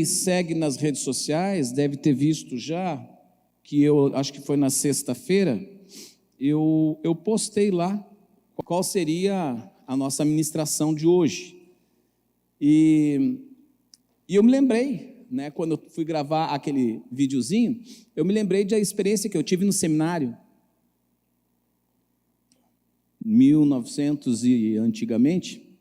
me segue nas redes sociais deve ter visto já, que eu acho que foi na sexta-feira, eu postei lá qual seria a nossa ministração de hoje. E eu me lembrei, né, quando eu fui gravar aquele videozinho, eu me lembrei da experiência que eu tive no seminário, 1900 e antigamente.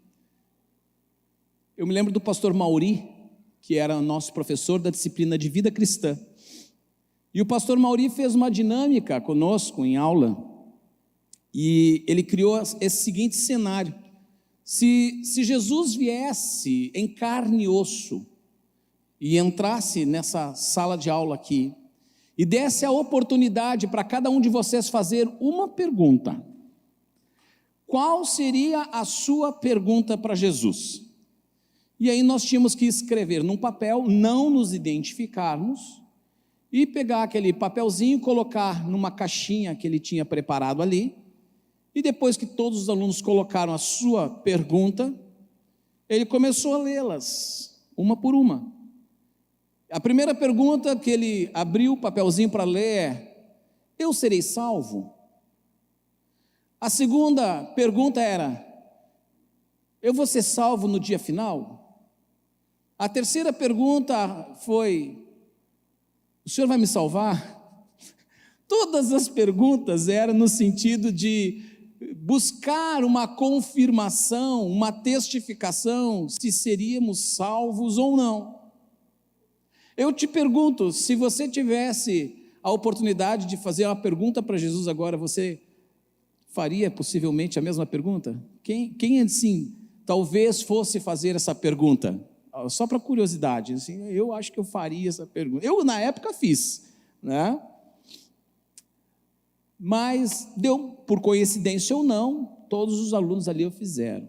Eu me lembro do pastor Mauri, que era nosso professor da disciplina de vida cristã. E o pastor Mauri fez uma dinâmica conosco em aula, e ele criou esse seguinte cenário: se Jesus viesse em carne e osso, e entrasse nessa sala de aula aqui, e desse a oportunidade para cada um de vocês fazer uma pergunta, qual seria a sua pergunta para Jesus? E aí nós tínhamos que escrever num papel, não nos identificarmos, e pegar aquele papelzinho e colocar numa caixinha que ele tinha preparado ali, e depois que todos os alunos colocaram a sua pergunta, ele começou a lê-las, uma por uma. A primeira pergunta que ele abriu o papelzinho para ler é: eu serei salvo? A segunda pergunta era: eu vou ser salvo no dia final? A terceira pergunta foi: o senhor vai me salvar? Todas as perguntas eram no sentido de buscar uma confirmação, uma testificação, se seríamos salvos ou não. Eu te pergunto, se você tivesse a oportunidade de fazer uma pergunta para Jesus agora, você faria possivelmente a mesma pergunta? Quem assim, talvez fosse fazer essa pergunta? Só para curiosidade, assim, eu acho que eu faria essa pergunta. Eu, na época, fiz, né? Mas deu, por coincidência ou não, todos os alunos ali o fizeram.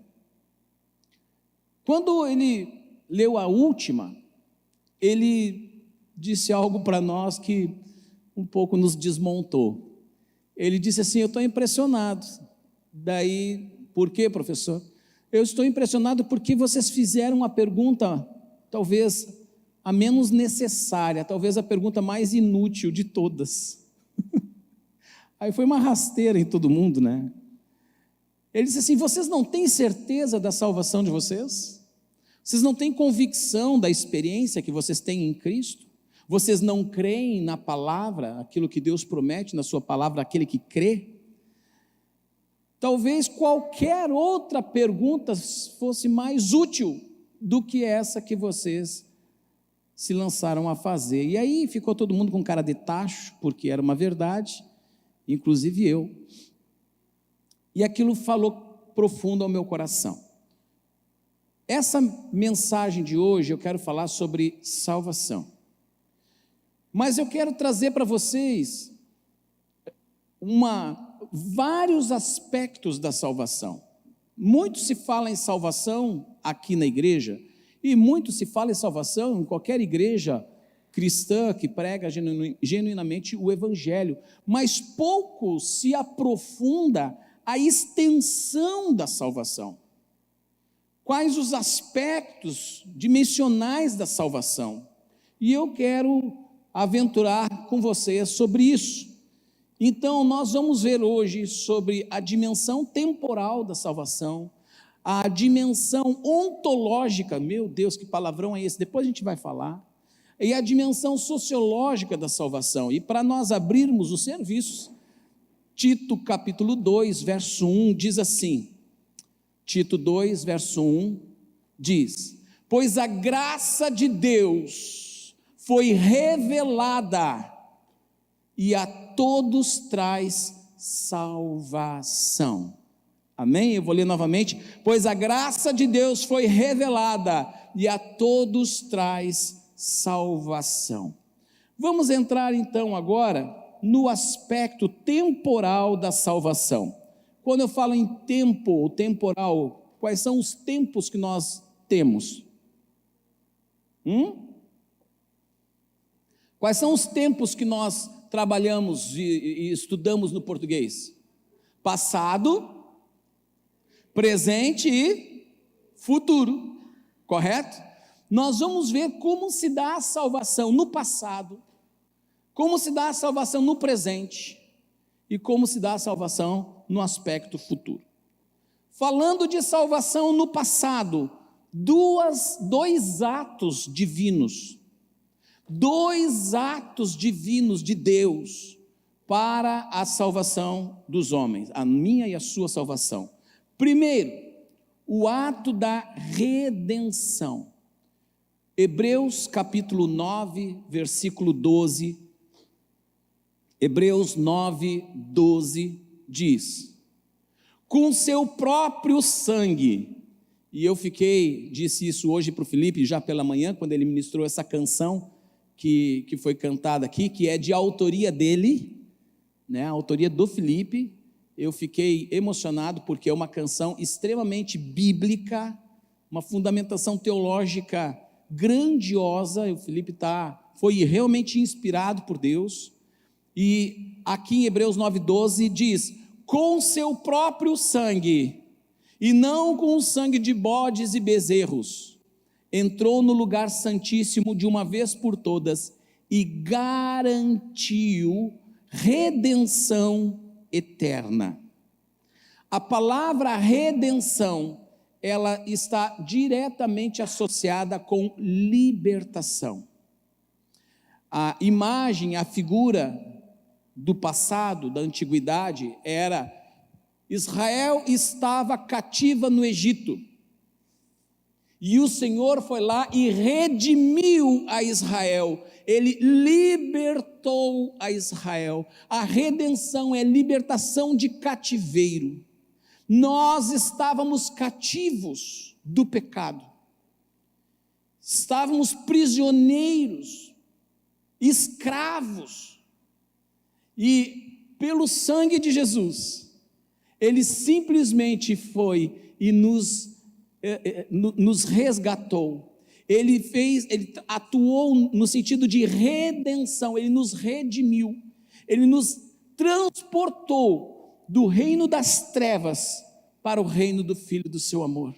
Quando ele leu a última, ele disse algo para nós que um pouco nos desmontou. Ele disse assim: eu estou impressionado. Daí, por quê, professor? Eu estou impressionado porque vocês fizeram uma pergunta, talvez a menos necessária, talvez a pergunta mais inútil de todas. Aí foi uma rasteira em todo mundo, né? Ele disse assim: vocês não têm certeza da salvação de vocês? Vocês não têm convicção da experiência que vocês têm em Cristo? Vocês não creem na palavra, aquilo que Deus promete na sua palavra, aquele que crê? Talvez qualquer outra pergunta fosse mais útil do que essa que vocês se lançaram a fazer. E aí ficou todo mundo com cara de tacho, porque era uma verdade, inclusive eu. E aquilo falou profundo ao meu coração. Essa mensagem de hoje eu quero falar sobre salvação. Mas eu quero trazer para vocês vários aspectos da salvação. Muito se fala em salvação aqui na igreja, e muito se fala em salvação em qualquer igreja cristã que prega genuinamente o evangelho, mas pouco se aprofunda a extensão da salvação. Quais os aspectos dimensionais da salvação? E eu quero aventurar com vocês sobre isso. Então, nós vamos ver hoje sobre a dimensão temporal da salvação, a dimensão ontológica, meu Deus, que palavrão é esse? Depois a gente vai falar, e a dimensão sociológica da salvação. E para nós abrirmos os serviços, Tito capítulo 2, verso 1 diz assim, Tito 2, verso 1 diz: pois a graça de Deus foi revelada e a todos traz salvação. Amém? Eu vou ler novamente. Pois a graça de Deus foi revelada e a todos traz salvação. Vamos entrar então agora no aspecto temporal da salvação. Quando eu falo em tempo, temporal, quais são os tempos que nós temos? Quais são os tempos que nós trabalhamos e estudamos no português? Passado, presente e futuro, correto? nós vamos ver como se dá a salvação no passado, como se dá a salvação no presente e como se dá a salvação no aspecto futuro. Falando de salvação no passado, dois atos divinos de Deus para a salvação dos homens, a minha e a sua salvação. Primeiro, o ato da redenção. Hebreus capítulo 9, versículo 12. Hebreus 9, 12 diz: com seu próprio sangue, e eu disse isso hoje para o Felipe, já pela manhã, quando ele ministrou essa canção que foi cantada aqui, que é de autoria dele, né, a autoria do Felipe. Eu fiquei emocionado porque é uma canção extremamente bíblica, uma fundamentação teológica grandiosa. O Felipe foi realmente inspirado por Deus. E aqui em Hebreus 9,12 diz: com seu próprio sangue, e não com o sangue de bodes e bezerros, entrou no lugar santíssimo de uma vez por todas e garantiu redenção eterna. A palavra redenção, ela está diretamente associada com libertação. A imagem, a figura do passado, da antiguidade, era: Israel estava cativa no Egito, e o Senhor foi lá e redimiu a Israel, Ele libertou a Israel. A redenção é libertação de cativeiro. Nós estávamos cativos do pecado, estávamos prisioneiros, escravos, e pelo sangue de Jesus, Ele simplesmente foi e nos resgatou. Ele atuou no sentido de redenção, Ele nos redimiu, Ele nos transportou do reino das trevas para o reino do Filho do seu amor.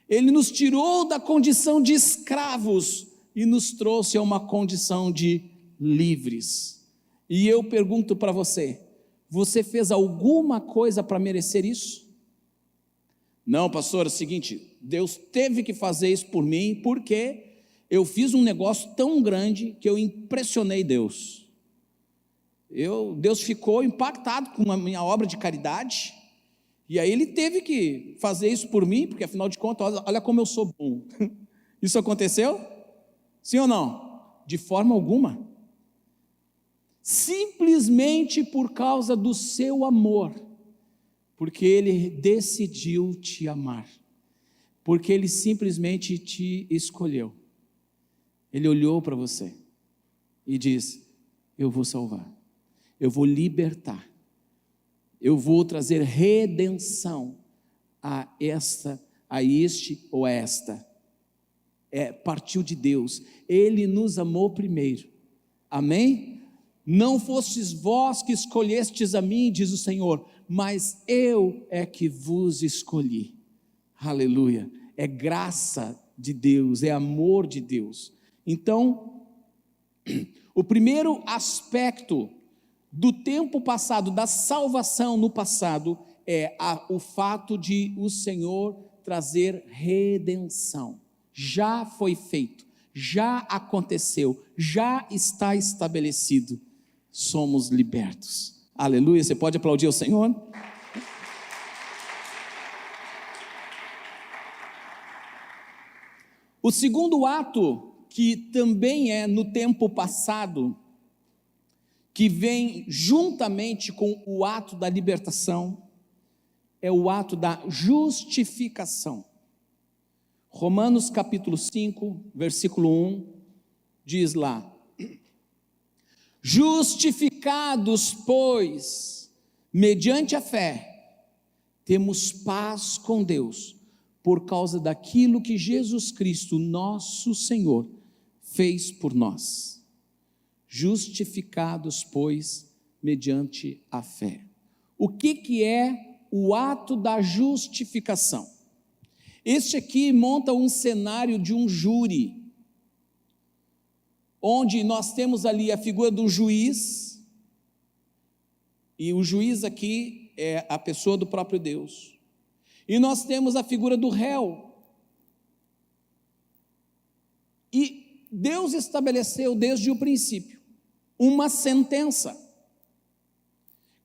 Ele nos tirou da condição de escravos e nos trouxe a uma condição de livres. E eu pergunto para você: você fez alguma coisa para merecer isso? Não, pastor, é o seguinte, Deus teve que fazer isso por mim, porque eu fiz um negócio tão grande que eu impressionei Deus. Deus ficou impactado com a minha obra de caridade, e aí Ele teve que fazer isso por mim, porque afinal de contas, olha como eu sou bom. Isso aconteceu? Sim ou não? De forma alguma. Simplesmente por causa do seu amor, porque Ele decidiu te amar, porque Ele simplesmente te escolheu. Ele olhou para você e disse: eu vou salvar, eu vou libertar, eu vou trazer redenção a este ou a esta. Partiu de Deus, Ele nos amou primeiro, amém? Não fostes vós que escolhestes a mim, diz o Senhor, mas eu é que vos escolhi. Aleluia, é graça de Deus, é amor de Deus. Então, o primeiro aspecto do tempo passado, da salvação no passado, é o fato de o Senhor trazer redenção. Já foi feito, já aconteceu, já está estabelecido. Somos libertos. Aleluia, você pode aplaudir ao Senhor? O segundo ato, que também é no tempo passado, que vem juntamente com o ato da libertação, é o ato da justificação. Romanos capítulo 5, versículo 1, diz lá: justificados, pois, mediante a fé, temos paz com Deus, por causa daquilo que Jesus Cristo, nosso Senhor, fez por nós. Justificados, pois, mediante a fé. O que é o ato da justificação? Este aqui monta um cenário de um júri, onde nós temos ali a figura do juiz, e o juiz aqui é a pessoa do próprio Deus, e nós temos a figura do réu, e Deus estabeleceu desde o princípio uma sentença.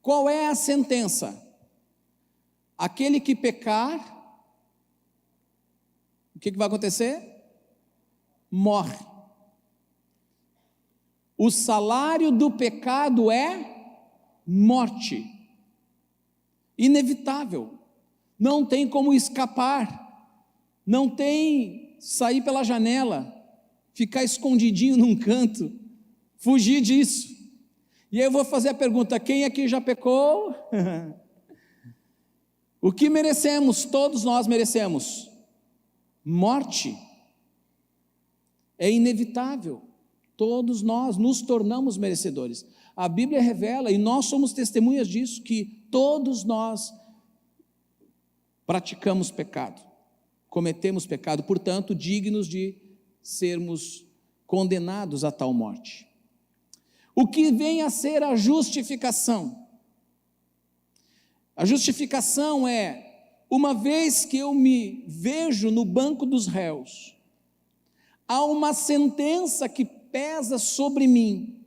Qual é a sentença? Aquele que pecar, o que vai acontecer? Morre. O salário do pecado é morte. Inevitável. Não tem como escapar. Não tem sair pela janela, ficar escondidinho num canto, fugir disso. E aí eu vou fazer a pergunta: quem aqui já pecou? O que merecemos? Todos nós merecemos morte. É inevitável. Todos nós nos tornamos merecedores. A Bíblia revela, e nós somos testemunhas disso, que todos nós praticamos pecado, cometemos pecado, portanto, dignos de sermos condenados a tal morte. O que vem a ser a justificação? A justificação é, uma vez que eu me vejo no banco dos réus, há uma sentença que pesa sobre mim.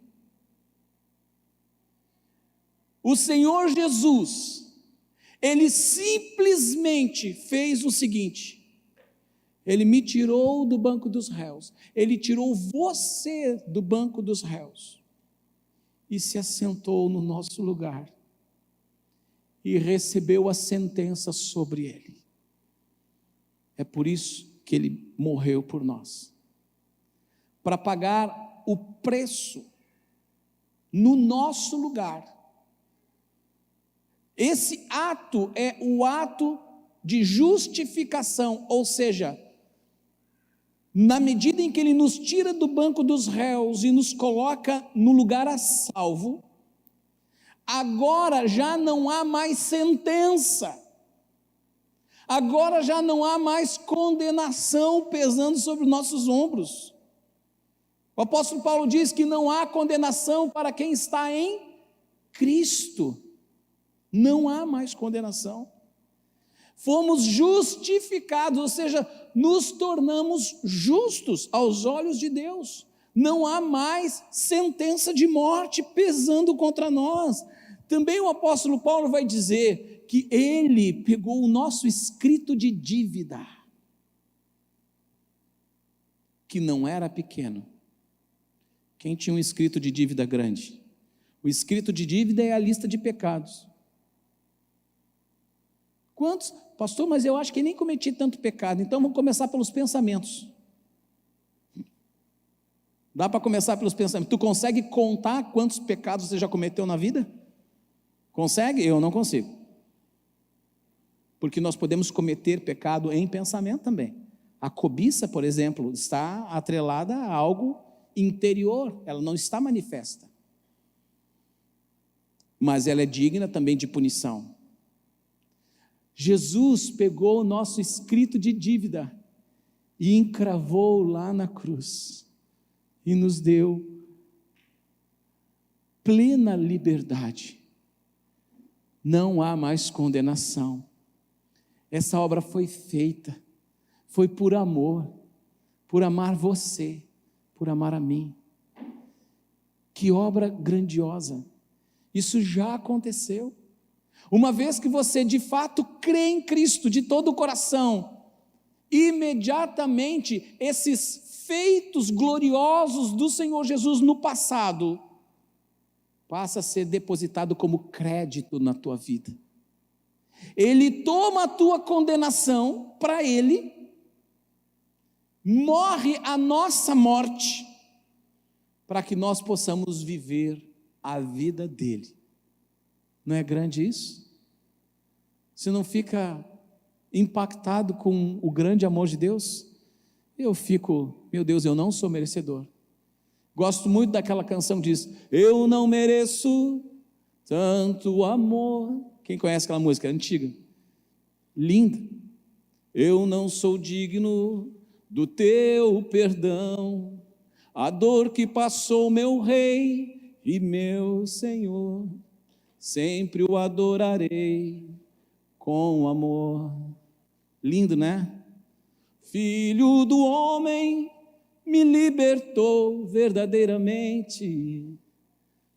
O Senhor Jesus, Ele simplesmente fez o seguinte: Ele me tirou do banco dos réus, Ele tirou você do banco dos réus, e se assentou no nosso lugar, e recebeu a sentença sobre Ele. É por isso que Ele morreu por nós, para pagar o preço no nosso lugar. Esse ato é o ato de justificação, ou seja, na medida em que Ele nos tira do banco dos réus e nos coloca no lugar a salvo, agora já não há mais sentença, agora já não há mais condenação pesando sobre os nossos ombros. O apóstolo Paulo diz que não há condenação para quem está em Cristo. Não há mais condenação. Fomos justificados, ou seja, nos tornamos justos aos olhos de Deus. Não há mais sentença de morte pesando contra nós. Também o apóstolo Paulo vai dizer que ele pegou o nosso escrito de dívida, que não era pequeno. Quem tinha um escrito de dívida grande? O escrito de dívida é a lista de pecados. Quantos? Pastor, mas eu acho que nem cometi tanto pecado, então vamos começar pelos pensamentos. Dá para começar pelos pensamentos. Tu consegue contar quantos pecados você já cometeu na vida? Consegue? Eu não consigo. Porque nós podemos cometer pecado em pensamento também. A cobiça, por exemplo, está atrelada a algo interior, ela não está manifesta. Mas ela é digna também de punição. Jesus pegou o nosso escrito de dívida e encravou lá na cruz e nos deu plena liberdade. Não há mais condenação. Essa obra foi feita, foi por amor, por amar você, por amar a mim. Que obra grandiosa! Isso já aconteceu. Uma vez que você de fato crê em Cristo de todo o coração, imediatamente esses feitos gloriosos do Senhor Jesus no passado passa a ser depositado como crédito na tua vida. Ele toma a tua condenação para Ele, morre a nossa morte, para que nós possamos viver a vida dele. Não é grande isso? Você não fica impactado com o grande amor de Deus? Eu fico, meu Deus, eu não sou merecedor. Gosto muito daquela canção que diz: eu não mereço tanto amor. Quem conhece aquela música? É antiga. Linda. eu não sou digno do teu perdão. A dor que passou meu Rei e meu Senhor, sempre o adorarei com amor. Lindo, né? Filho do homem me libertou verdadeiramente,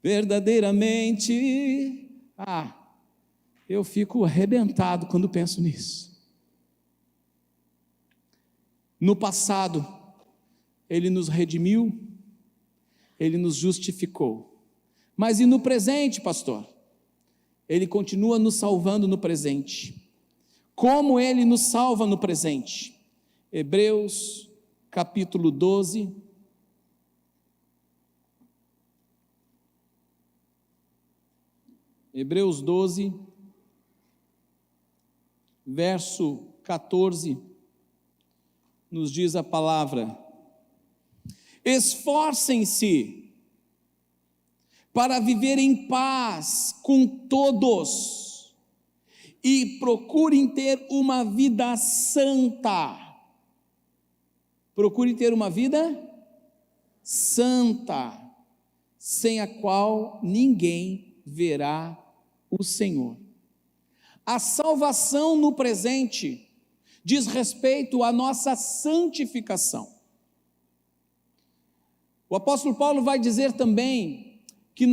verdadeiramente. Eu fico arrebentado quando penso nisso. No passado, Ele nos redimiu, Ele nos justificou. Mas e no presente, pastor? Ele continua nos salvando no presente. Como Ele nos salva no presente? Hebreus capítulo 12. Hebreus 12, verso 14, nos diz a palavra: esforcem-se para viver em paz com todos e procurem ter uma vida santa. Procurem ter uma vida santa, sem a qual ninguém verá o Senhor. A salvação no presente diz respeito à nossa santificação. O apóstolo Paulo vai dizer também que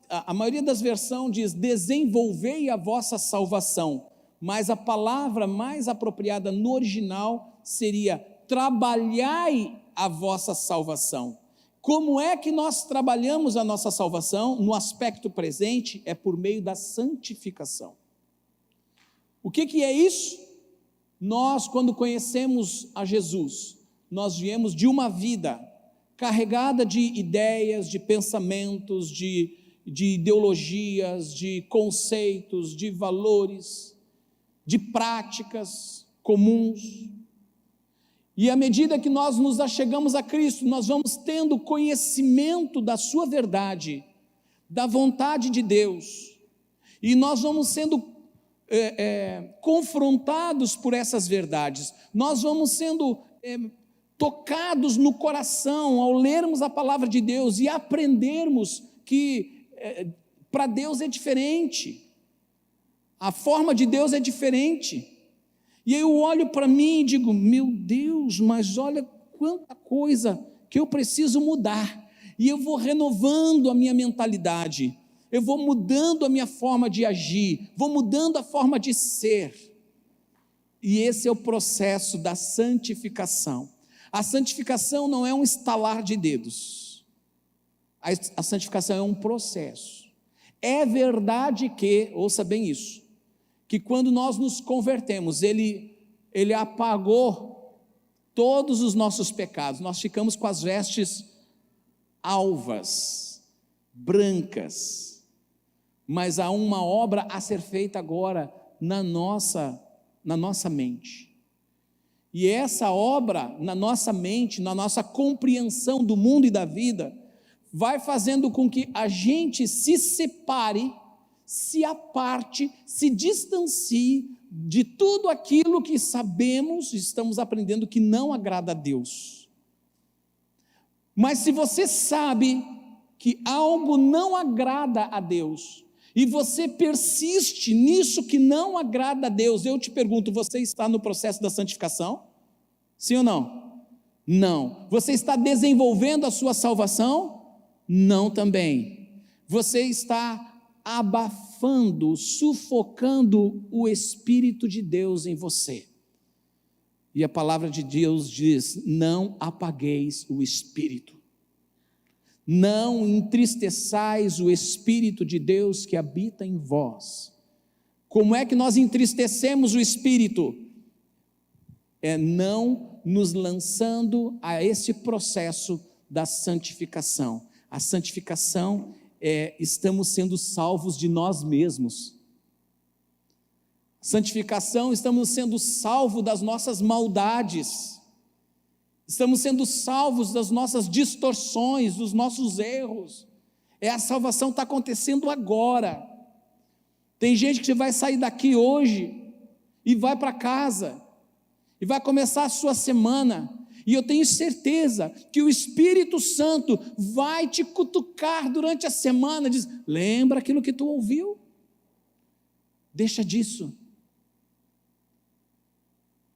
a maioria das versões diz: desenvolvei a vossa salvação, mas a palavra mais apropriada no original seria: trabalhai a vossa salvação. Como é que nós trabalhamos a nossa salvação? No aspecto presente, é por meio da santificação. O que é isso? Nós, quando conhecemos a Jesus, nós viemos de uma vida carregada de ideias, de pensamentos, de ideologias, de conceitos, de valores, de práticas comuns. E à medida que nós nos achegamos a Cristo, nós vamos tendo conhecimento da sua verdade, da vontade de Deus, e nós vamos sendo confrontados por essas verdades, nós vamos sendo tocados no coração ao lermos a palavra de Deus e aprendermos que para Deus é diferente, a forma de Deus é diferente. E aí eu olho para mim e digo: meu Deus, mas olha quanta coisa que eu preciso mudar. E eu vou renovando a minha mentalidade, eu vou mudando a minha forma de agir, vou mudando a forma de ser. E esse é o processo da santificação. A santificação não é um estalar de dedos. A santificação é um processo. É verdade que, ouça bem isso, que quando nós nos convertemos, Ele apagou todos os nossos pecados, nós ficamos com as vestes alvas, brancas, mas há uma obra a ser feita agora na nossa mente, e essa obra na nossa mente, na nossa compreensão do mundo e da vida, vai fazendo com que a gente se separe, se aparte, se distancie de tudo aquilo que sabemos, estamos aprendendo que não agrada a Deus. Mas se você sabe que algo não agrada a Deus, e você persiste nisso que não agrada a Deus, eu te pergunto: você está no processo da santificação? Sim ou não? Não. Você está desenvolvendo a sua salvação? Não também. Você está abafando, sufocando o Espírito de Deus em você. E a palavra de Deus diz: não apagueis o Espírito, não entristeçais o Espírito de Deus que habita em vós. Como é que nós entristecemos o Espírito? É não nos lançando a esse processo da santificação. A santificação estamos sendo salvos de nós mesmos. Santificação, estamos sendo salvos das nossas maldades, estamos sendo salvos das nossas distorções, dos nossos erros. A salvação está acontecendo agora. Tem gente que vai sair daqui hoje e vai para casa, e vai começar a sua semana, e eu tenho certeza que o Espírito Santo vai te cutucar durante a semana, diz: lembra aquilo que tu ouviu? Deixa disso.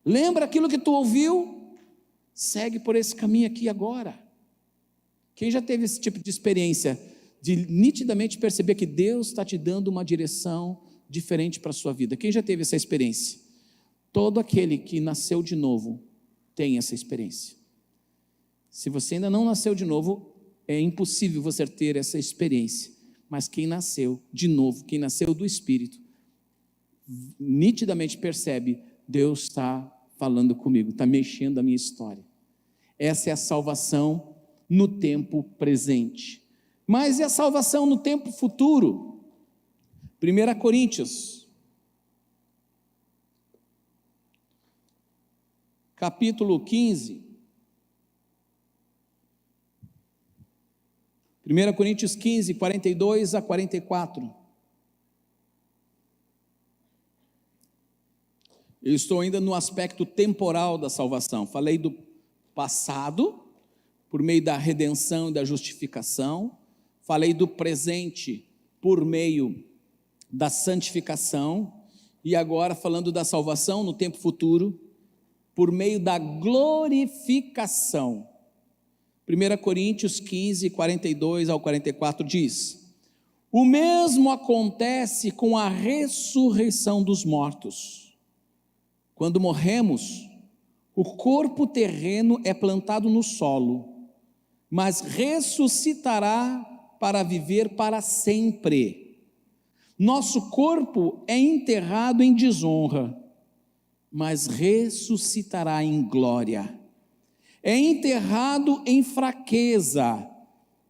Lembra aquilo que tu ouviu? Segue por esse caminho aqui agora. Quem já teve esse tipo de experiência, de nitidamente perceber que Deus está te dando uma direção diferente para a sua vida? Quem já teve essa experiência? Todo aquele que nasceu de novo tem essa experiência. Se você ainda não nasceu de novo, é impossível você ter essa experiência. Mas quem nasceu de novo, quem nasceu do Espírito, nitidamente percebe: Deus está falando comigo, está mexendo a minha história. Essa é a salvação no tempo presente. Mas e a salvação no tempo futuro? 1 Coríntios, capítulo 15. 1 Coríntios 15, 42 a 44. Eu estou ainda no aspecto temporal da salvação. Falei do passado, por meio da redenção e da justificação. Falei do presente, por meio da santificação. E agora falando da salvação no tempo futuro, por meio da glorificação. 1 Coríntios 15, 42 ao 44 diz: o mesmo acontece com a ressurreição dos mortos. Quando morremos, o corpo terreno é plantado no solo, mas ressuscitará para viver para sempre. Nosso corpo é enterrado em desonra, mas ressuscitará em glória. É enterrado em fraqueza,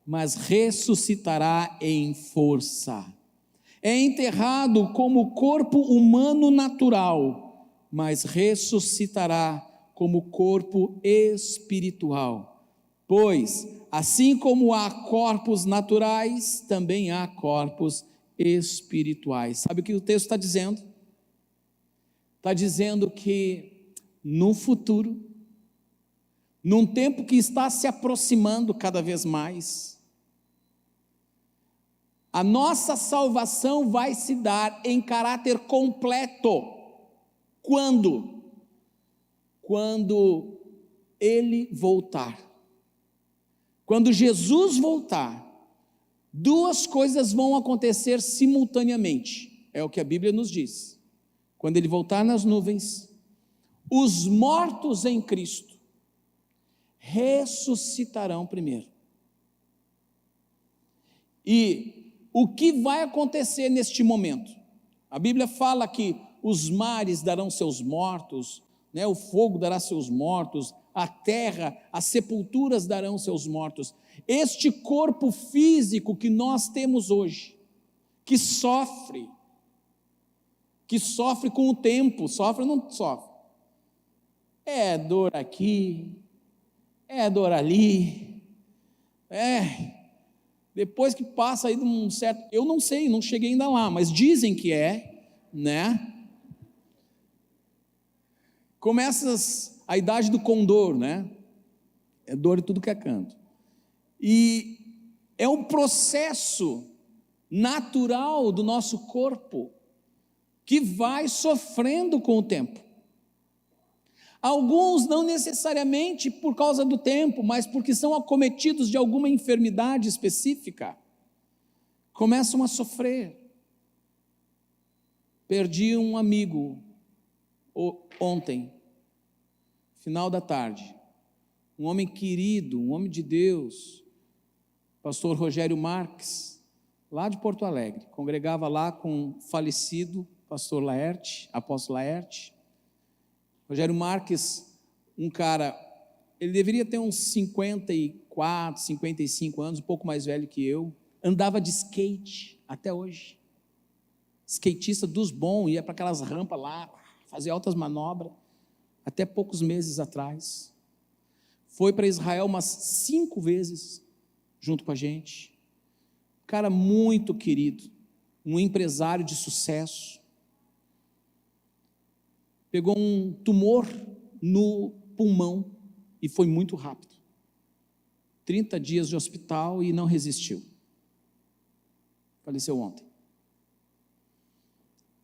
mas ressuscitará em força. É enterrado como corpo humano natural, mas ressuscitará como corpo espiritual. Pois, assim como há corpos naturais, também há corpos espirituais. Sabe o que o texto está dizendo? Está dizendo que no futuro, num tempo que está se aproximando cada vez mais, a nossa salvação vai se dar em caráter completo. Quando? Quando Ele voltar. Quando Jesus voltar, duas coisas vão acontecer simultaneamente. É o que a Bíblia nos diz. Quando Ele voltar nas nuvens, os mortos em Cristo ressuscitarão primeiro. E o que vai acontecer neste momento? A Bíblia fala que os mares darão seus mortos, né? O fogo dará seus mortos, a terra, as sepulturas darão seus mortos. Este corpo físico que nós temos hoje, que sofre com o tempo, sofre ou não sofre? É dor aqui, é dor ali, depois que passa aí de um certo, eu não sei, não cheguei ainda lá, mas dizem que né? Começa a idade do condor, né? É dor de tudo que é canto. E é um processo natural do nosso corpo que vai sofrendo com o tempo. Alguns não necessariamente por causa do tempo, mas porque são acometidos de alguma enfermidade específica, começam a sofrer. Perdi um amigo ontem, final da tarde, um homem querido, um homem de Deus, pastor Rogério Marques, lá de Porto Alegre, congregava lá com o falecido pastor Laerte, apóstolo Laerte. Rogério Marques, um cara, ele deveria ter uns 54, 55 anos, um pouco mais velho que eu, andava de skate até hoje, skatista dos bons, ia para aquelas rampas lá, fazia altas manobras, até poucos meses atrás, foi para Israel umas 5 vezes, junto com a gente, um cara muito querido, um empresário de sucesso, pegou um tumor no pulmão e foi muito rápido. 30 dias de hospital e não resistiu. Faleceu ontem.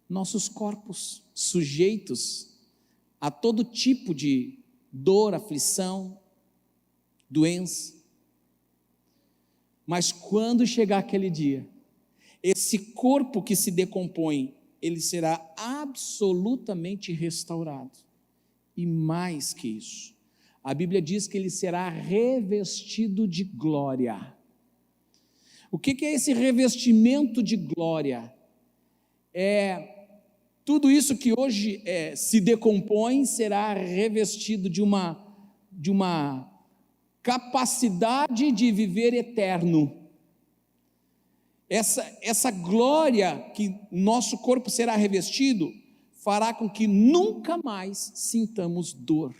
Nossos corpos sujeitos a todo tipo de dor, aflição, doença. Mas quando chegar aquele dia, esse corpo que se decompõe, ele será absolutamente restaurado. E mais que isso, a Bíblia diz que ele será revestido de glória. O que é esse revestimento de glória? É tudo isso que hoje se decompõe será revestido de uma capacidade de viver eterno. Essa glória que nosso corpo será revestido fará com que nunca mais sintamos dor,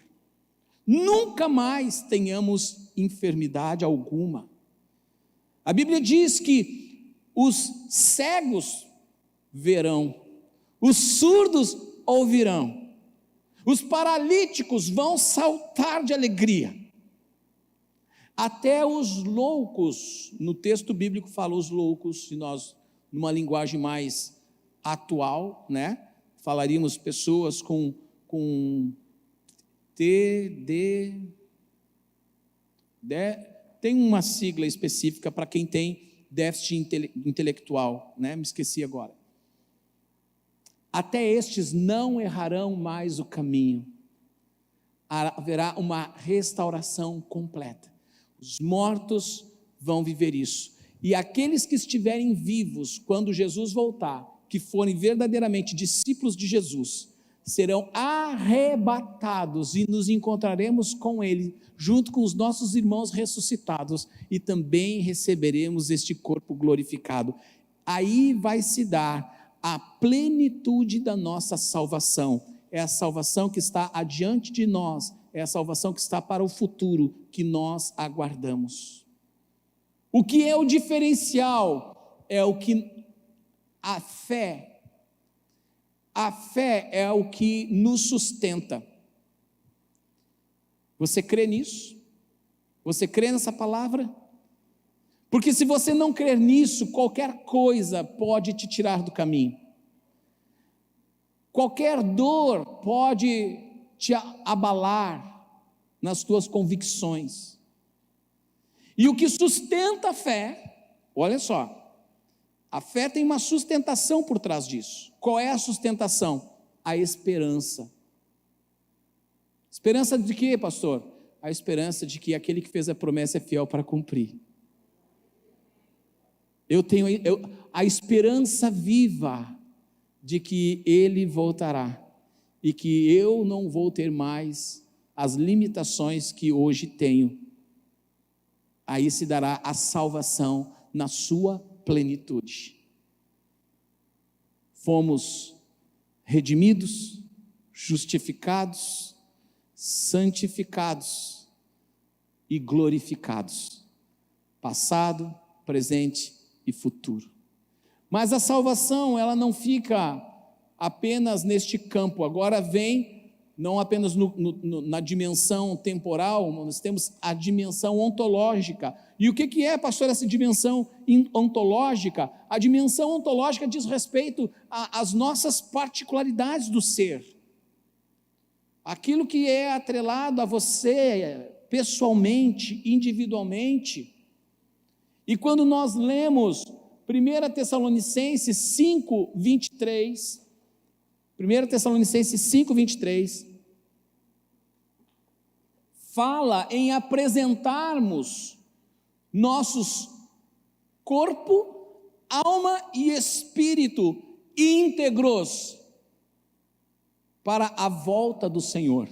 nunca mais tenhamos enfermidade alguma. A Bíblia diz que os cegos verão, os surdos ouvirão, os paralíticos vão saltar de alegria, até os loucos, no texto bíblico fala os loucos, se nós, numa linguagem mais atual, né, falaríamos pessoas com tem uma sigla específica para quem tem déficit intelectual, né, me esqueci agora. Até estes não errarão mais o caminho, haverá uma restauração completa. Os mortos vão viver isso, e aqueles que estiverem vivos quando Jesus voltar, que forem verdadeiramente discípulos de Jesus, serão arrebatados e nos encontraremos com Ele, junto com os nossos irmãos ressuscitados, e também receberemos este corpo glorificado. Aí vai se dar a plenitude da nossa salvação. É a salvação que está adiante de nós, é a salvação que está para o futuro, que nós aguardamos. O que é o diferencial? É o que a fé é o que nos sustenta. Você crê nisso? Você crê nessa palavra? Porque se você não crer nisso, qualquer coisa pode te tirar do caminho. Qualquer dor pode te abalar nas tuas convicções. E o que sustenta a fé, olha só, a fé tem uma sustentação por trás disso. Qual é a sustentação? A esperança. Esperança de quê, pastor? A esperança de que aquele que fez a promessa é fiel para cumprir. Eu tenho a esperança viva de que Ele voltará e que eu não vou ter mais as limitações que hoje tenho. Aí se dará a salvação na sua plenitude. Fomos redimidos, justificados, santificados e glorificados, passado, presente e futuro. Mas a salvação, ela não fica apenas neste campo, agora vem, não apenas na dimensão temporal, nós temos a dimensão ontológica. E o que é, pastor, essa dimensão ontológica? A dimensão ontológica diz respeito às nossas particularidades do ser. Aquilo que é atrelado a você, pessoalmente, individualmente. E quando nós lemos 1 Tessalonicenses 5, 23, 1 Tessalonicenses 5, 23, fala em apresentarmos nossos corpo, alma e espírito íntegros para a volta do Senhor.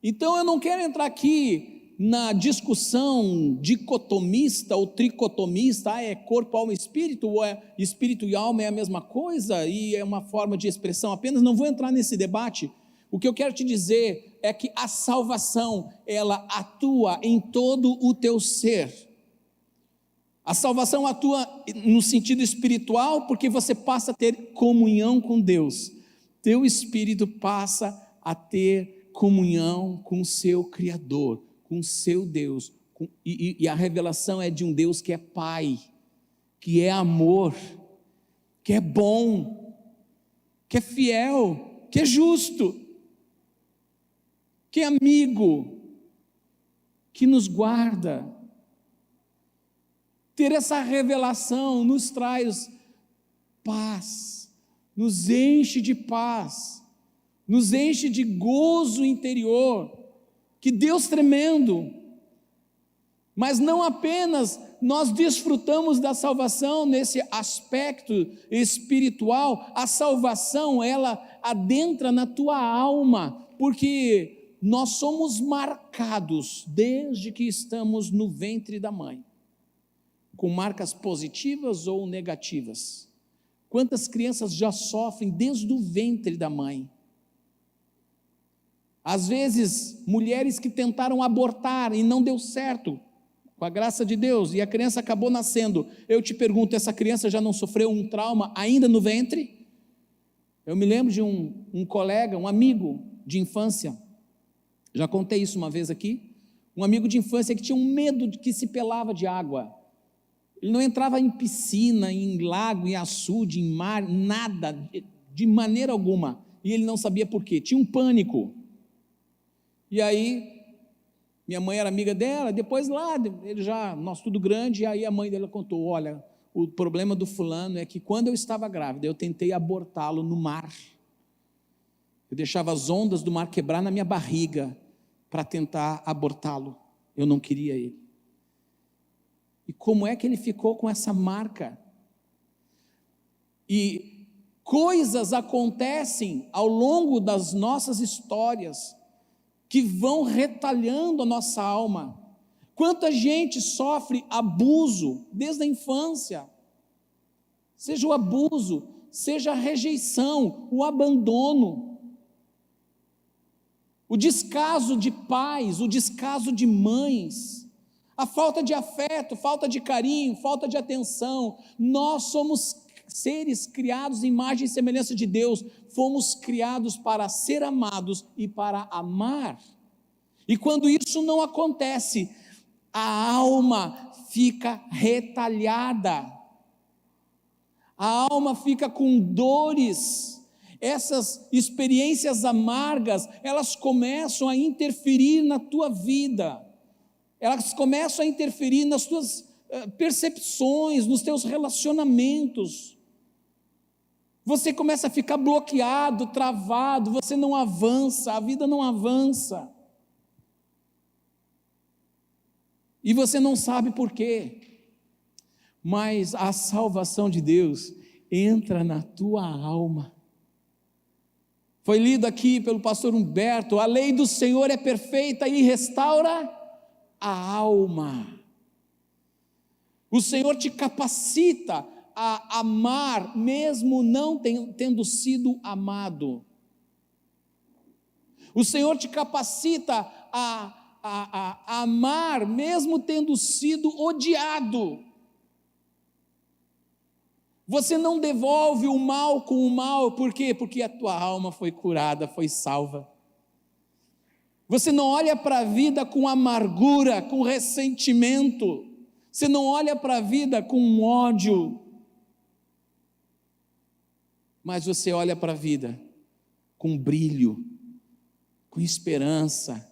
Então eu não quero entrar aqui na discussão dicotomista ou tricotomista, é corpo, alma e espírito, ou é espírito e alma é a mesma coisa, e é uma forma de expressão apenas, não vou entrar nesse debate. O que eu quero te dizer é que a salvação, ela atua em todo o teu ser. A salvação atua no sentido espiritual, porque você passa a ter comunhão com Deus, teu espírito passa a ter comunhão com o seu Criador, com o seu Deus. E a revelação é de um Deus que é Pai, que é amor, que é bom, que é fiel, que é justo, que é amigo, que nos guarda. Ter essa revelação nos traz paz, nos enche de paz, nos enche de gozo interior. Que Deus tremendo! Mas não apenas nós desfrutamos da salvação nesse aspecto espiritual, a salvação ela adentra na tua alma, porque nós somos marcados desde que estamos no ventre da mãe, com marcas positivas ou negativas. Quantas crianças já sofrem desde o ventre da mãe? Às vezes, mulheres que tentaram abortar e não deu certo, com a graça de Deus, e a criança acabou nascendo. Eu te pergunto, essa criança já não sofreu um trauma ainda no ventre? Eu me lembro de um colega, um amigo de infância, já contei isso uma vez aqui, um amigo de infância que tinha um medo de que se pelava de água. Ele não entrava em piscina, em lago, em açude, em mar, nada, de maneira alguma, e ele não sabia por quê, tinha um pânico. E aí, minha mãe era amiga dela, depois lá, ele já, nós tudo grande, e aí a mãe dela contou, olha, o problema do fulano é que quando eu estava grávida, eu tentei abortá-lo no mar, eu deixava as ondas do mar quebrar na minha barriga, para tentar abortá-lo, eu não queria ele. E como é que ele ficou com essa marca? E coisas acontecem ao longo das nossas histórias, que vão retalhando a nossa alma. Quanta gente sofre abuso desde a infância, seja o abuso, seja a rejeição, o abandono, o descaso de pais, o descaso de mães, a falta de afeto, falta de carinho, falta de atenção. Nós somos seres criados em imagem e semelhança de Deus, fomos criados para ser amados e para amar, e quando isso não acontece, a alma fica retalhada, a alma fica com dores, essas experiências amargas, elas começam a interferir na tua vida, elas começam a interferir nas tuas percepções, nos teus relacionamentos. Você começa a ficar bloqueado, travado, você não avança, a vida não avança. E você não sabe por quê. Mas a salvação de Deus entra na tua alma. Foi lido aqui pelo pastor Humberto, a lei do Senhor é perfeita e restaura a alma. O Senhor te capacita a amar, mesmo não tendo sido amado. O Senhor te capacita a amar, mesmo tendo sido odiado. Você não devolve o mal com o mal, por quê? Porque a tua alma foi curada, foi salva. Você não olha para a vida com amargura, com ressentimento. Você não olha para a vida com ódio. Mas você olha para a vida com brilho, com esperança,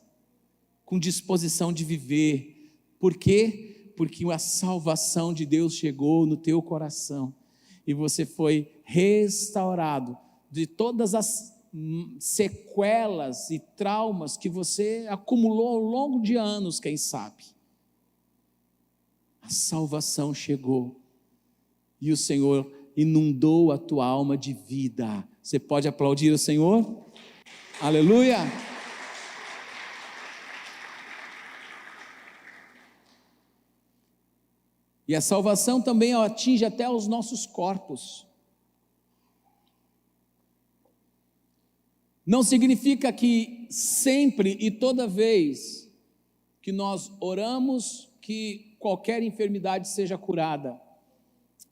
com disposição de viver. Por quê? Porque a salvação de Deus chegou no teu coração e você foi restaurado de todas as sequelas e traumas que você acumulou ao longo de anos, quem sabe. A salvação chegou e o Senhor inundou a tua alma de vida. Você pode aplaudir o Senhor? Aleluia! E a salvação também atinge até os nossos corpos. Não significa que sempre e toda vez que nós oramos que qualquer enfermidade seja curada.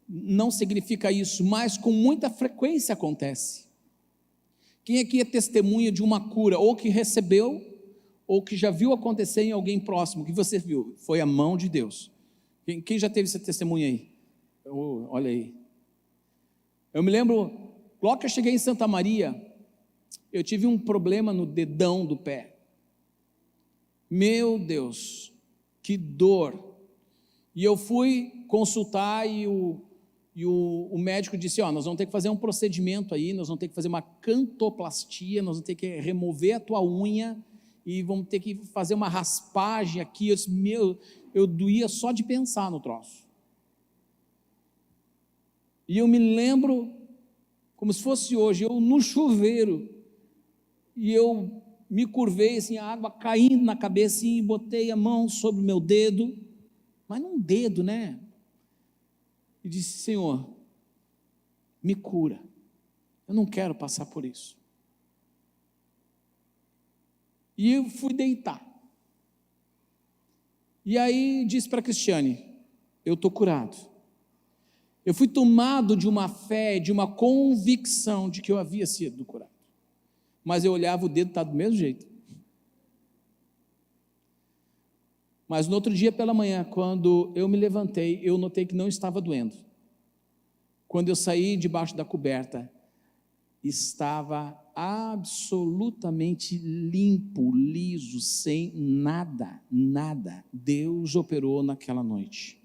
Não significa isso, mas com muita frequência acontece. Quem aqui é testemunha de uma cura, ou que recebeu, ou que já viu acontecer em alguém próximo, que você viu? Foi a mão de Deus. Quem já teve esse testemunho aí? Olha aí. Eu me lembro, logo que eu cheguei em Santa Maria, eu tive um problema no dedão do pé. Meu Deus, que dor. E eu fui consultar e o médico disse, nós vamos ter que fazer um procedimento aí, nós vamos ter que fazer uma cantoplastia, nós vamos ter que remover a tua unha e vamos ter que fazer uma raspagem aqui. Eu disse, eu doía só de pensar no troço. E eu me lembro, como se fosse hoje, eu no chuveiro, e eu me curvei, assim, a água caindo na cabeça, e botei a mão sobre o meu dedo, mas não dedo, né? E disse, Senhor, me cura, eu não quero passar por isso. E eu fui deitar. E aí disse para a Cristiane, eu estou curado. Eu fui tomado de uma fé, de uma convicção de que eu havia sido curado. Mas eu olhava, o dedo estava do mesmo jeito. Mas no outro dia pela manhã, quando eu me levantei, eu notei que não estava doendo. Quando eu saí debaixo da coberta, estava absolutamente limpo, liso, sem nada. Deus operou naquela noite.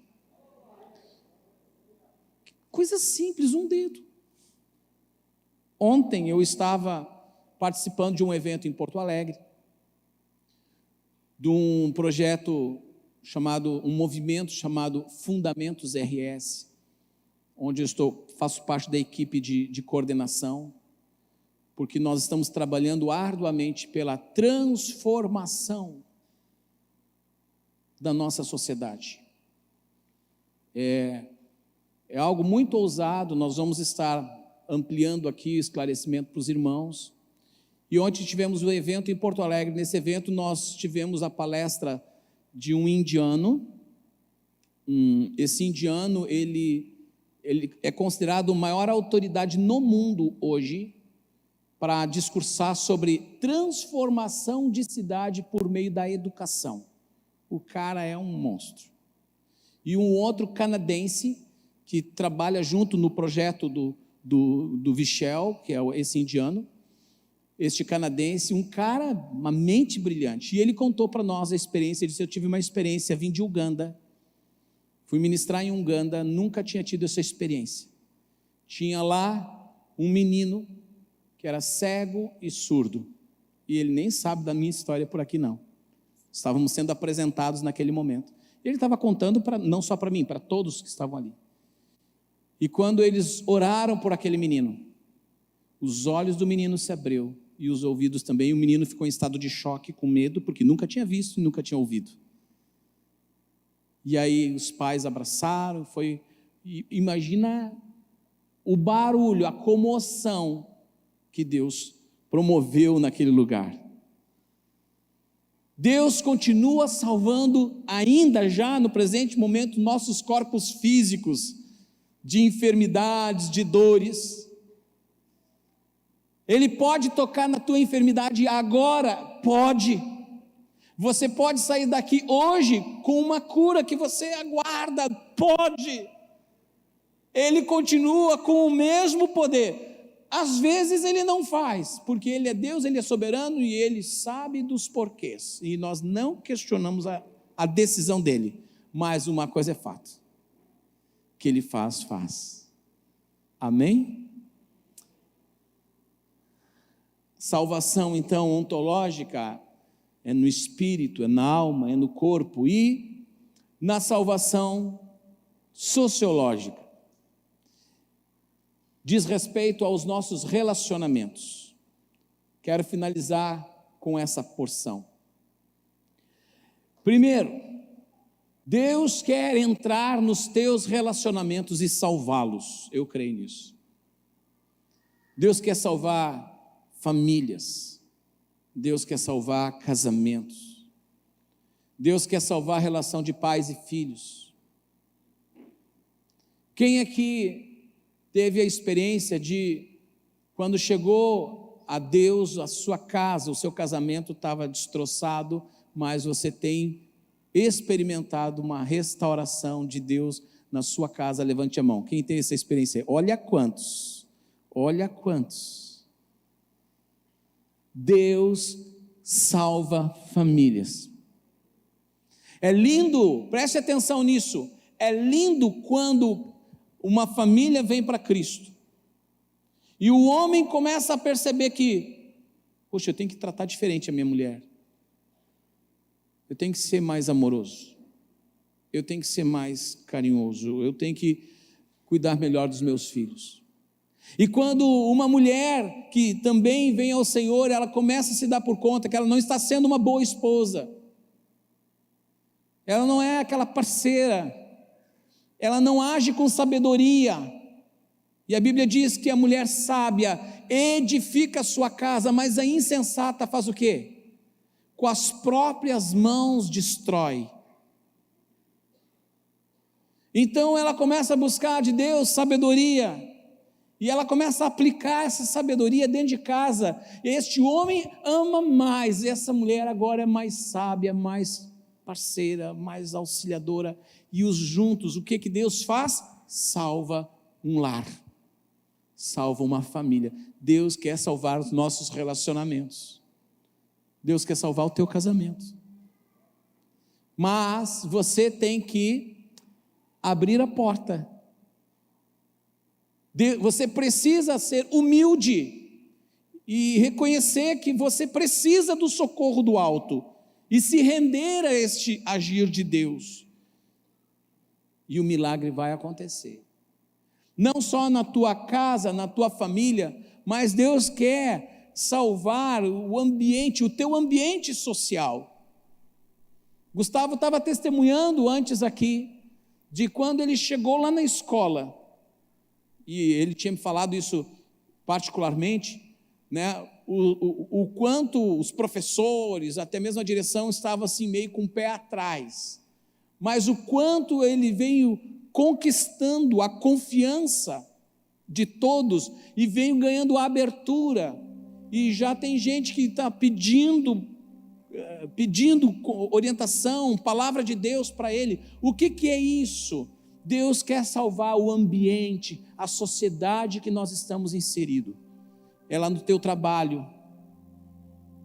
Coisa simples, um dedo. Ontem eu estava participando de um evento em Porto Alegre, de um projeto chamado, um movimento chamado Fundamentos RS, onde eu faço parte da equipe de coordenação, porque nós estamos trabalhando arduamente pela transformação da nossa sociedade. É algo muito ousado, nós vamos estar ampliando aqui o esclarecimento para os irmãos. E ontem tivemos um evento em Porto Alegre. Nesse evento nós tivemos a palestra de um indiano. Esse indiano, ele é considerado a maior autoridade no mundo hoje para discursar sobre transformação de cidade por meio da educação. O cara é um monstro. E um outro canadense que trabalha junto no projeto do Vichel, que é esse indiano, este canadense, um cara, uma mente brilhante. E ele contou para nós a experiência. Ele disse, eu tive uma experiência, vim de Uganda, fui ministrar em Uganda, nunca tinha tido essa experiência. Tinha lá um menino que era cego e surdo, e ele nem sabe da minha história por aqui não. Estávamos sendo apresentados naquele momento. Ele estava contando, não só para mim, para todos que estavam ali. E quando eles oraram por aquele menino, os olhos do menino se abriu, e os ouvidos também. O menino ficou em estado de choque, com medo, porque nunca tinha visto e nunca tinha ouvido. E aí os pais abraçaram, imagina o barulho, a comoção que Deus promoveu naquele lugar. Deus continua salvando ainda já no presente momento nossos corpos físicos de enfermidades, de dores. Ele pode tocar na tua enfermidade agora, pode. Você pode sair daqui hoje com uma cura que você aguarda, pode. Ele continua com o mesmo poder. Às vezes ele não faz, porque ele é Deus, ele é soberano e ele sabe dos porquês. E nós não questionamos a decisão dele. Mas uma coisa é fato, que ele faz. Amém? Salvação, então, ontológica é no espírito, é na alma, é no corpo, e na salvação sociológica diz respeito aos nossos relacionamentos. Quero finalizar com essa porção. Primeiro, Deus quer entrar nos teus relacionamentos e salvá-los. Eu creio nisso. Deus quer salvar famílias. Deus quer salvar casamentos. Deus quer salvar a relação de pais e filhos. Quem aqui teve a experiência de, quando chegou a Deus, a sua casa, o seu casamento estava destroçado, mas você tem experimentado uma restauração de Deus na sua casa. Levante a mão. Quem tem essa experiência? Olha quantos. Deus salva famílias. É lindo, preste atenção nisso. É lindo quando uma família vem para Cristo e o homem começa a perceber que, poxa, eu tenho que tratar diferente a minha mulher, eu tenho que ser mais amoroso, eu tenho que ser mais carinhoso, eu tenho que cuidar melhor dos meus filhos. E quando uma mulher que também vem ao Senhor, ela começa a se dar por conta que ela não está sendo uma boa esposa, ela não é aquela parceira, ela não age com sabedoria. E a Bíblia diz que a mulher sábia edifica a sua casa, mas a insensata faz o quê? Com as próprias mãos destrói. Então ela começa a buscar de Deus sabedoria, e ela começa a aplicar essa sabedoria dentro de casa. E este homem ama mais, e essa mulher agora é mais sábia, mais parceira, mais auxiliadora, e os juntos, o que Deus faz? Salva um lar, salva uma família. Deus quer salvar os nossos relacionamentos, Deus quer salvar o teu casamento, mas você tem que abrir a porta. Você precisa ser humilde e reconhecer que você precisa do socorro do alto e se render a este agir de Deus, e o milagre vai acontecer, não só na tua casa, na tua família, mas Deus quer salvar o ambiente, o teu ambiente social. Gustavo estava testemunhando antes aqui, de quando ele chegou lá na escola, e ele tinha me falado isso particularmente, né? O quanto os professores, até mesmo a direção, estavam assim meio com o pé atrás, mas o quanto ele veio conquistando a confiança de todos, e veio ganhando a abertura, e já tem gente que está pedindo orientação, palavra de Deus para ele. O que é isso? Deus quer salvar o ambiente, a sociedade que nós estamos inseridos. É lá no teu trabalho,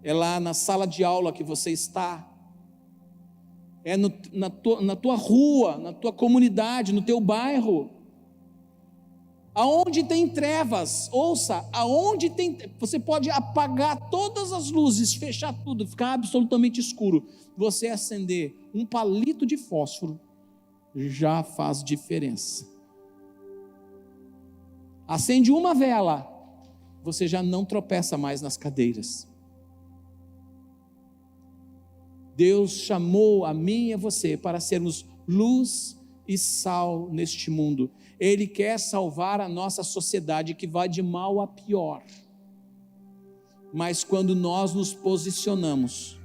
é lá na sala de aula que você está, é na tua rua, na tua comunidade, no teu bairro. Aonde tem trevas, ouça, aonde tem, você pode apagar todas as luzes, fechar tudo, ficar absolutamente escuro. Você acender um palito de fósforo já faz diferença. Acende uma vela, você já não tropeça mais nas cadeiras. Deus chamou a mim e a você para sermos luz e sal neste mundo. Ele quer salvar a nossa sociedade, que vai de mal a pior. Mas quando nós nos posicionamos,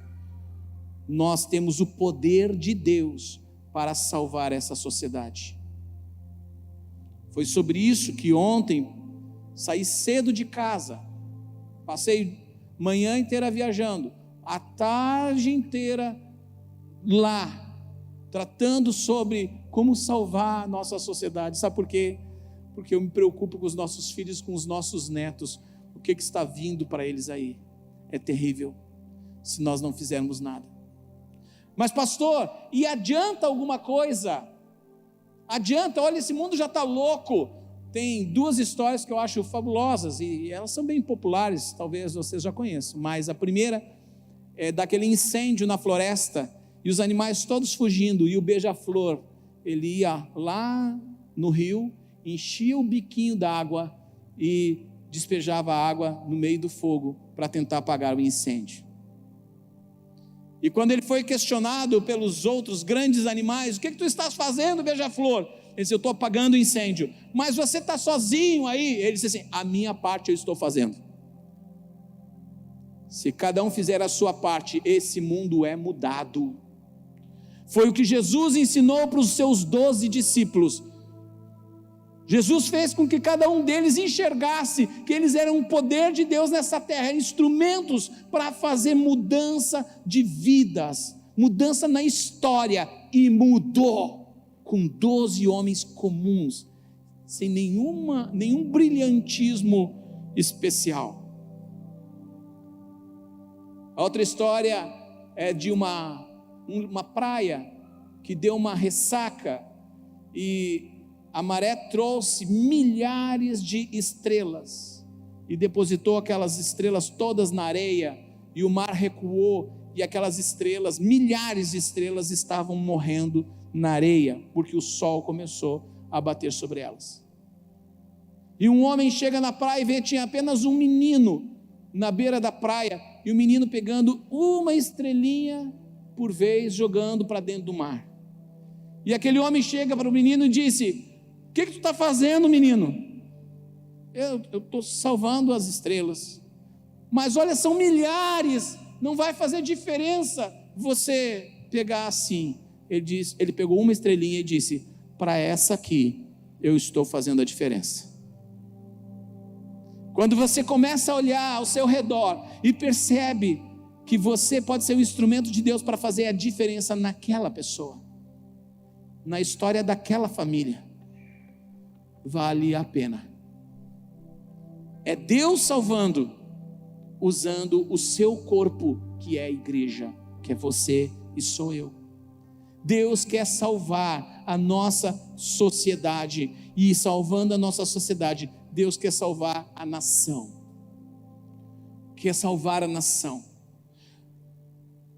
nós temos o poder de Deus para salvar essa sociedade. Foi sobre isso que ontem saí cedo de casa, passei manhã inteira viajando, a tarde inteira lá, tratando sobre como salvar a nossa sociedade. Sabe por quê? Porque eu me preocupo com os nossos filhos, com os nossos netos. O que está vindo para eles aí é terrível, se nós não fizermos nada. Mas pastor, e adianta alguma coisa? Adianta, olha, esse mundo já está louco. Tem duas histórias que eu acho fabulosas, e elas são bem populares, talvez vocês já conheçam, mas a primeira é daquele incêndio na floresta, e os animais todos fugindo, e o beija-flor, ele ia lá no rio, enchia o biquinho d'água e despejava a água no meio do fogo para tentar apagar o incêndio. E quando ele foi questionado pelos outros grandes animais, o que tu estás fazendo, beija-flor? Ele disse, eu estou apagando o incêndio. Mas você está sozinho aí? Ele disse assim, a minha parte eu estou fazendo. Se cada um fizer a sua parte, esse mundo é mudado. Foi o que Jesus ensinou para os seus 12 discípulos. Jesus fez com que cada um deles enxergasse que eles eram um poder de Deus nessa terra, instrumentos para fazer mudança de vidas, mudança na história, e mudou com 12 homens comuns, sem nenhum brilhantismo especial. A outra história é de uma praia que deu uma ressaca e a maré trouxe milhares de estrelas e depositou aquelas estrelas todas na areia, e o mar recuou, e aquelas estrelas, milhares de estrelas, estavam morrendo na areia, porque o sol começou a bater sobre elas. E um homem chega na praia e vê, tinha apenas um menino na beira da praia, e o menino pegando uma estrelinha por vez, jogando para dentro do mar. E aquele homem chega para o menino e disse: o que tu está fazendo, menino? Eu estou salvando as estrelas. Mas olha, são milhares, não vai fazer diferença você pegar assim. Ele pegou uma estrelinha e disse: para essa aqui eu estou fazendo a diferença. Quando você começa a olhar ao seu redor e percebe que você pode ser um instrumento de Deus para fazer a diferença naquela pessoa, na história daquela família, vale a pena. É Deus salvando, usando o seu corpo, que é a igreja, que é você e sou eu. Deus quer salvar a nossa sociedade, e salvando a nossa sociedade, Deus quer salvar a nação. Quer salvar a nação.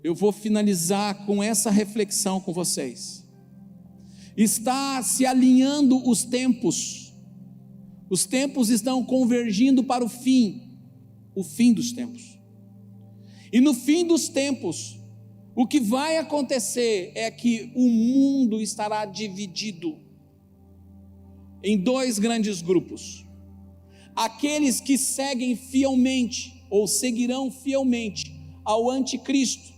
Eu vou finalizar com essa reflexão com vocês. Está se alinhando os tempos estão convergindo para o fim dos tempos. E no fim dos tempos, o que vai acontecer é que o mundo estará dividido em dois grandes grupos: aqueles que seguem fielmente, ou seguirão fielmente ao anticristo,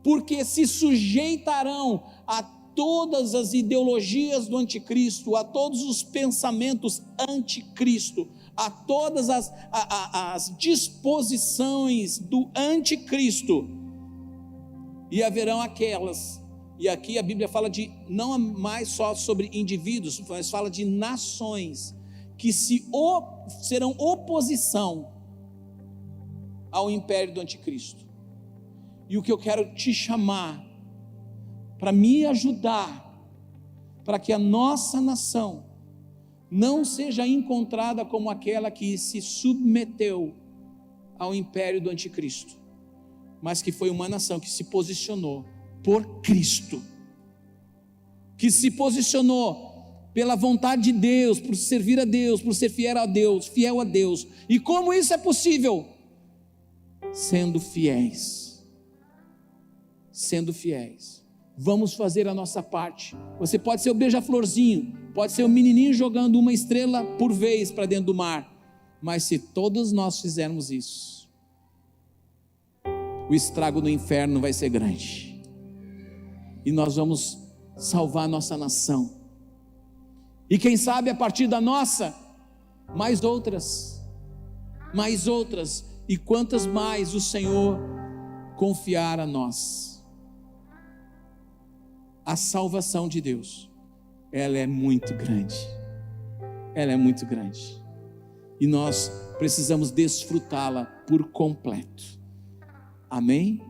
porque se sujeitarão a todas as ideologias do anticristo, a todos os pensamentos anticristo, a todas as disposições do anticristo. E haverão aquelas, e aqui a Bíblia fala de, não mais só sobre indivíduos, mas fala de nações, que serão oposição ao império do anticristo. E o que eu quero te chamar, para me ajudar, para que a nossa nação não seja encontrada como aquela que se submeteu ao império do anticristo, mas que foi uma nação que se posicionou por Cristo, que se posicionou pela vontade de Deus, por servir a Deus, por ser fiel a Deus. E como isso é possível? Sendo fiéis. Vamos fazer a nossa parte. Você pode ser o beija-florzinho, pode ser o menininho jogando uma estrela por vez para dentro do mar, mas se todos nós fizermos isso, o estrago no inferno vai ser grande, e nós vamos salvar a nossa nação, e quem sabe a partir da nossa, mais outras, e quantas mais o Senhor confiar a nós. A salvação de Deus, ela é muito grande, e nós precisamos desfrutá-la por completo. Amém?